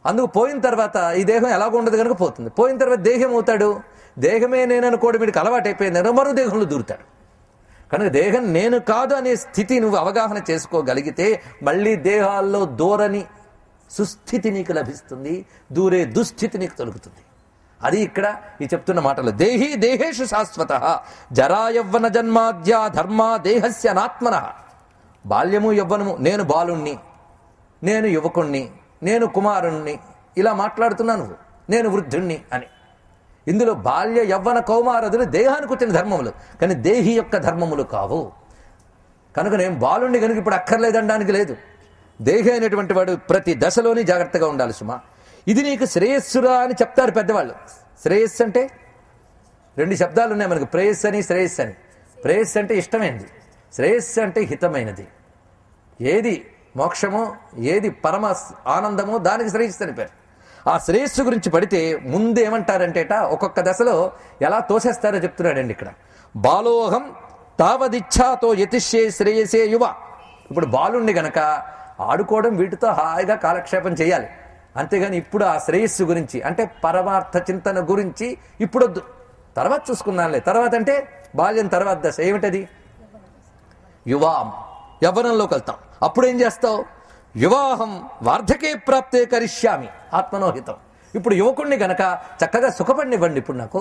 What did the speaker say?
అందుకు పోయిన తర్వాత ఈ దేహం ఎలాగ ఉండదు కనుక పోతుంది. పోయిన తర్వాత దేహం అవుతాడు. దేహమే నేను అనుకోవడం వీడికి అలవాటు అయిపోయింది, మరో దేహంలో దూరుతాడు. కనుక దేహం నేను కాదు అనే స్థితి నువ్వు అవగాహన చేసుకోగలిగితే మళ్ళీ దేహాల్లో దూరని సుస్థితి నీకు లభిస్తుంది, దూరే దుస్థితి నీకు తొలుగుతుంది. అది ఇక్కడ ఈ చెప్తున్న మాటలు. దేహి దేహేషు శాశ్వత జరా యవ్వన జన్మాద్యా ధర్మా దేహస్య నాత్మన. బాల్యము యవ్వనము, నేను బాలుణ్ణి, నేను యువకుణ్ణి, నేను కుమారుణ్ణి, ఇలా మాట్లాడుతున్నాను, నేను వృద్ధుణ్ణి అని. ఇందులో బాల్య యవ్వన కౌమారదులు దేహానికి వచ్చిన ధర్మములు, కానీ దేహి యొక్క ధర్మములు కావు. కనుక నేను బాలుణ్ణి కనుక ఇప్పుడు అక్కర్లేదనడానికి లేదు. దేహి అయినటువంటి వాడు ప్రతి దశలోని జాగ్రత్తగా ఉండాలి సుమా. ఇది నీకు శ్రేయస్సురా అని చెప్తారు పెద్దవాళ్ళు. శ్రేయస్సు అంటే రెండు శబ్దాలు ఉన్నాయి మనకు, ప్రేయస్సు అని శ్రేయస్సు అని. ప్రేయస్సు అంటే ఇష్టమైనది, శ్రేయస్సు అంటే హితమైనది. ఏది మోక్షమో ఏది పరమ ఆనందమో దానికి శ్రేయస్సు అని పేరు. ఆ శ్రేయస్సు గురించి పడితే ముందు ఏమంటారంటేట, ఒక్కొక్క దశలో ఎలా తోసేస్తారో చెప్తున్నాడండి ఇక్కడ. బాలోహం తావదిచ్ఛాతో యతిష్యే శ్రేయసే యువ. ఇప్పుడు బాలుణ్ణి గనక ఆడుకోవడం, వీటితో హాయిగా కాలక్షేపం చేయాలి. అంతేగాని ఇప్పుడు ఆ శ్రేయస్సు గురించి అంటే పరమార్థ చింతన గురించి ఇప్పుడొద్దు, తర్వాత చూసుకున్నానులే. తర్వాత అంటే బాల్యం తర్వాత దశ ఏమిటది? యువాం, యవ్వనంలోకి వెళ్తాం. అప్పుడేం చేస్తావు? యువాహం వార్ధకే ప్రాప్తే కరిష్యామి ఆత్మనోహితం. ఇప్పుడు యువకుణ్ణి గనక చక్కగా సుఖపడినివ్వండి ఇప్పుడు నాకు.